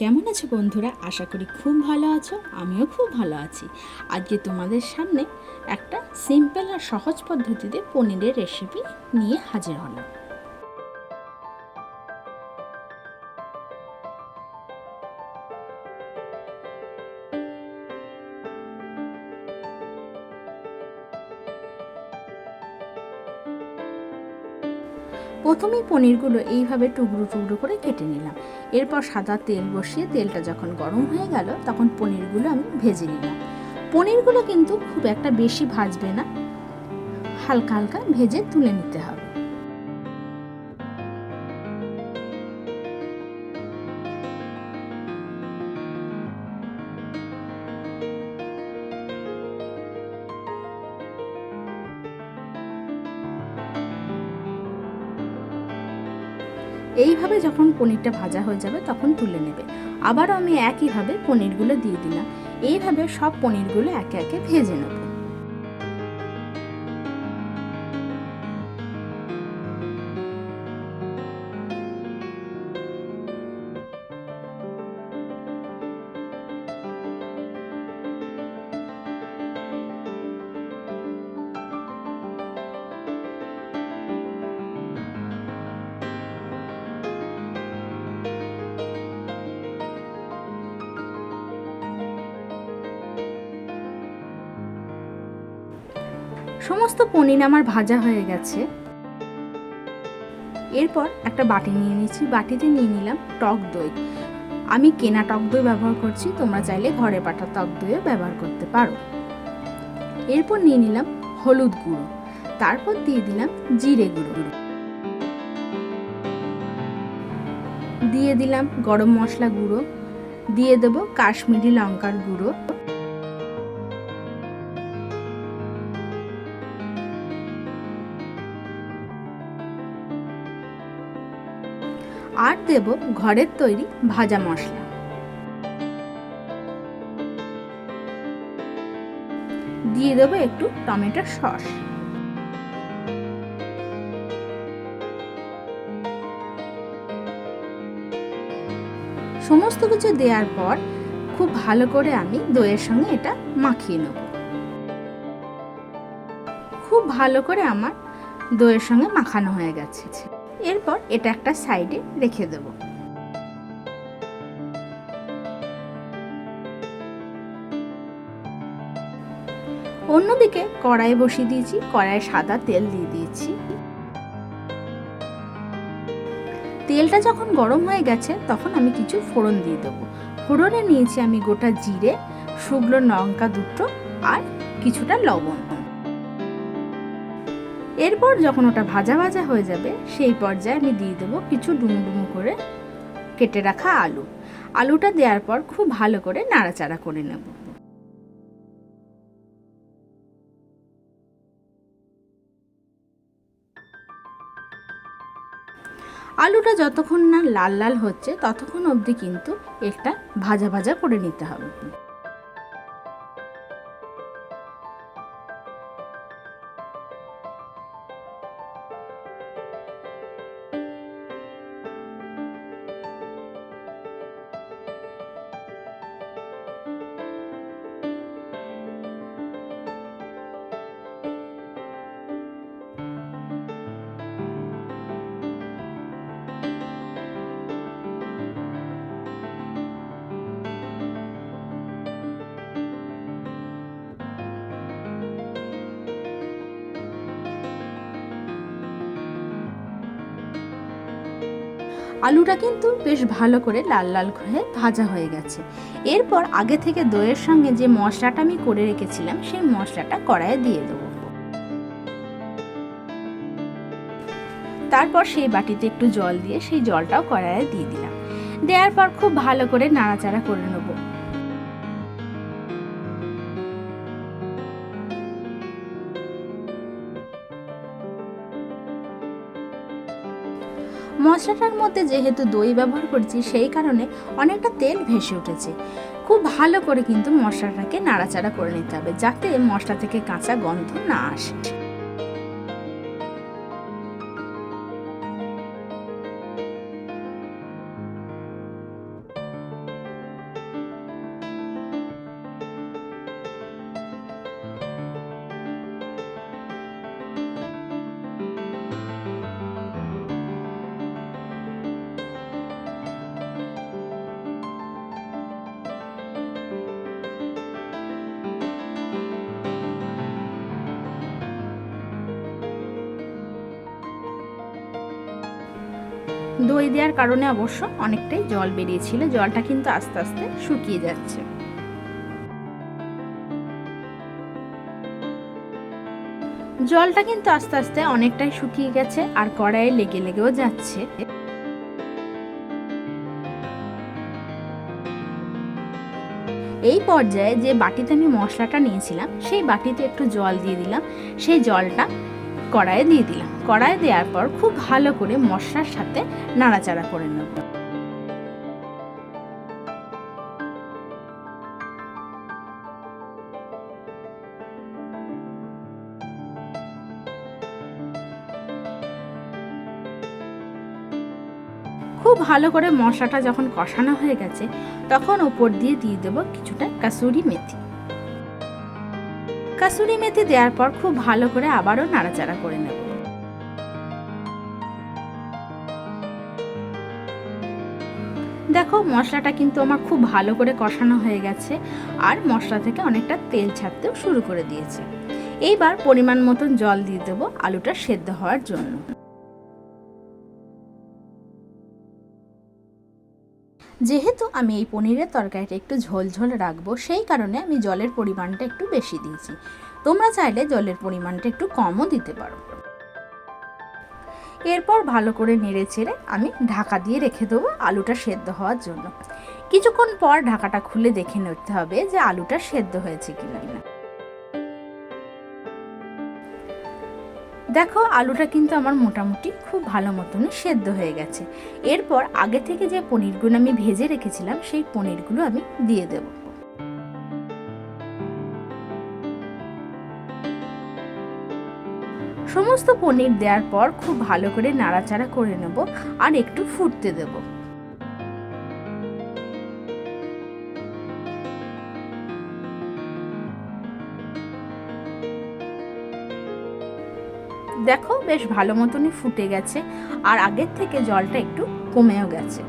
কেমন আছো বন্ধুরা? আশা করি খুব ভালো আছো। আমিও খুব ভালো আছি। আজকে তোমাদের সামনে একটা সিম্পল আর সহজ পদ্ধতিতে পনিরের রেসিপি নিয়ে হাজির হলাম। প্রথমেই পনিরগুলো এইভাবে টুকরো টুকরো করে কেটে নিলাম। এরপর সাদা তেল বসিয়ে তেলটা যখন গরম হয়ে গেল তখন পনিরগুলো আমি ভেজে নিলাম। পনিরগুলো কিন্তু খুব একটা বেশি ভাজবে না, হালকা হালকা ভেজে তুলে নিতে হবে। এইভাবে যখন পনিরটা ভাজা হয়ে যাবে তখন তুলে নেবে। আবারও আমি একইভাবে পনিরগুলো দিয়ে দিলাম। এইভাবে সব পনিরগুলো একে একে ভেজে নেব। সমস্ত পনির আমার ভাজা হয়ে গেছে। এরপর একটা বাটি নিয়ে নিচ্ছি। বাটিতে নিয়ে নিলাম টক দই। আমি কেনা টক দই ব্যবহার করছি, তোমরা চাইলে ঘরে পাতা টক দইও ব্যবহার করতে পারো। এরপর নিয়ে নিলাম হলুদ গুঁড়ো, তারপর দিয়ে দিলাম জিরে গুঁড়ো, দিয়ে দিলাম গরম মশলা গুঁড়ো, দিয়ে দেবো কাশ্মীরি লঙ্কার গুঁড়ো, আর দেব ঘরের তৈরি ভাজা মশলা। দিয়ে দেবো একটু টমেটো সস। সমস্ত কিছু দেওয়ার পর খুব ভালো করে আমি দইয়ের সঙ্গে এটা মাখিয়ে নেব। খুব ভালো করে আমার দইয়ের সঙ্গে মাখানো হয়ে গেছে। এরপর এটা একটা সাইডে রেখে দেব। অন্যদিকে কড়াই বসিয়ে দিয়েছি। কড়াইয়ে সাদা তেল দিয়ে দিয়েছি। তেলটা যখন গরম হয়ে গেছে তখন আমি কিছু ফোড়ন দিয়ে দেবো। ফোড়নে নিয়েছি আমি গোটা জিরে, শুকনো লঙ্কা দুটো আর কিছুটা লবণ। এরপর যখন ওটা ভাজা ভাজা হয়ে যাবে সেই পর্যায়ে আমি দিয়ে দেবো কিছু ডুমো ডুমো করে কেটে রাখা আলু। আলুটা দেওয়ার পর খুব ভালো করে নাড়াচাড়া করে নেব। আলুটা যতক্ষণ না লাল লাল হচ্ছে ততক্ষণ অবধি কিন্তু একটা ভাজা ভাজা করে নিতে হবে। আলুটা কিন্তু বেশ ভালো করে লাল লাল করে ভাজা হয়ে গেছে। এরপর আগে থেকে দইয়ের সঙ্গে যে মশলাটা আমি করে রেখেছিলাম সেই মশলাটা কড়াইয়ে দিয়ে দেবো। তারপর সেই বাটিতে একটু জল দিয়ে সেই জলটাও কড়াইয়ে দিয়ে দিলাম। দেওয়ার পর খুব ভালো করে নাড়াচাড়া করে নেব। মশলাটার মধ্যে যেহেতু দই ব্যবহার করছি সেই কারণে অনেকটা তেল ভেসে উঠেছে। খুব ভালো করে কিন্তু মশলাটাকে নাড়াচাড়া করে নিতে হবে যাতে মশলা থেকে কাঁচা গন্ধ না আসে। দই দেওয়ার কারণে অবশ্য অনেকটাই জল বেরিয়েছিল, জলটা কিন্তু আস্তে আস্তে শুকিয়ে যাচ্ছে। জলটা কিন্তু আস্তে আস্তে অনেকটাই শুকিয়ে গেছে আর কড়াইয়ে লেগে লেগেও যাচ্ছে। এই পর্যায়ে যে বাটিতে আমি মশলাটা নিয়েছিলাম সেই বাটিতে একটু জল দিয়ে দিলাম, সেই জলটা কড়াইয়ে দিয়ে দিলাম। কড়াইয়ে দেওয়ার পর খুব ভালো করে মশলার সাথে নাড়াচাড়া করে নেব। খুব ভালো করে মশলাটা যখন কষানো হয়ে গেছে তখন উপর দিয়ে দেব কিছুটা কাসুরি মেথি। কাসুরি মেথি দেওয়ার পর খুব ভালো করে আবারও নাড়াচাড়া করে নেব। দেখো মশলাটা কিন্তু আমার খুব ভালো করে কষানো হয়ে গেছে আর মশলা থেকে অনেকটা তেল ছাড়তেও শুরু করে দিয়েছে। এইবার পরিমাণ মতন জল দিয়ে দেবো আলুটা সেদ্ধ হওয়ার জন্য। যেহেতু আমি এই পনিরের তরকারিটা একটু ঝোলঝোল রাখবো সেই কারণে আমি জলের পরিমাণটা একটু বেশি দিয়েছি। তোমরা চাইলে জলের পরিমাণটা একটু কমও দিতে পারো। এরপর ভালো করে নেড়ে চেড়ে আমি ঢাকা দিয়ে রেখে দেবো আলুটা সেদ্ধ হওয়ার জন্য। কিছুক্ষণ পর ঢাকাটা খুলে দেখে নিতে হবে যে আলুটা সেদ্ধ হয়েছে কিনা। দেখো আলুটা কিন্তু আমার মোটামুটি খুব ভালো মতনই সেদ্ধ হয়ে গেছে। এরপর আগে থেকে যে পনিরগুলো আমি ভেজে রেখেছিলাম সেই পনিরগুলো আমি দিয়ে দেব। সমস্ত পনির দেওয়ার পর খুব ভালো করে নাড়াচাড়া করে নেব আর একটু ফুটতে দেব। দেখো বেশ ভালো মতনই ফুটে গেছে আর আগের থেকে জলটা একটু কমেও গেছে।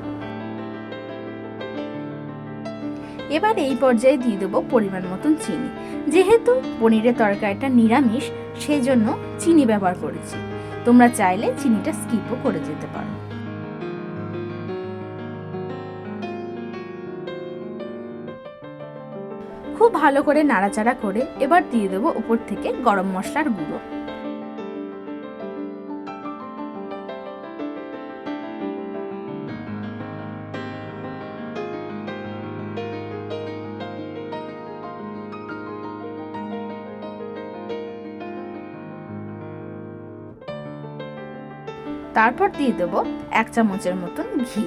এবার এই পর্যায়ে দিয়ে দেবো পরিমাণ মতন চিনি। যেহেতু পনিরের তরকারিটা নিরামিষ সেই জন্য চিনি ব্যবহার করেছি, তোমরা চাইলে চিনিটা স্কিপও করে যেতে পারো। খুব ভালো করে নাড়াচাড়া করে এবার দিয়ে দেবো উপর থেকে গরম মশলার গুঁড়ো। তারপর দিয়ে দেবো 1 চামচের মতন ঘি।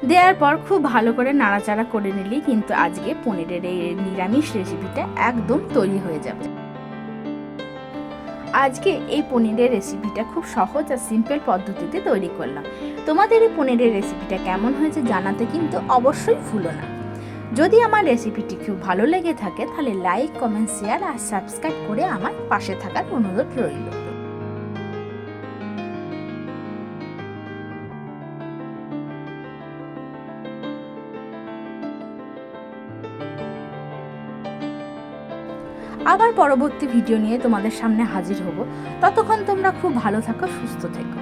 দেওয়ার পর খুব ভালো করে নাড়াচাড়া করে নিলেই কিন্তু আজকে পনিরের এই নিরামিষ রেসিপিটা একদম তৈরি হয়ে যাবে। আজকে এই পনিরের রেসিপিটা খুব সহজ আর সিম্পল পদ্ধতিতে তৈরি করলাম। তোমাদের এই পনিরের রেসিপিটা কেমন হয়েছে জানাতে কিন্তু অবশ্যই ভুলো না। যদি আমার রেসিপিটি খুব ভালো লেগে থাকে তাহলে লাইক, কমেন্ট, শেয়ার আর সাবস্ক্রাইব করে আমার পাশে থাকার অনুরোধ রইল। আবার পরবর্তী ভিডিও নিয়ে তোমাদের সামনে হাজির হব। ততক্ষণ তোমরা খুব ভালো থাকো, সুস্থ থেকো।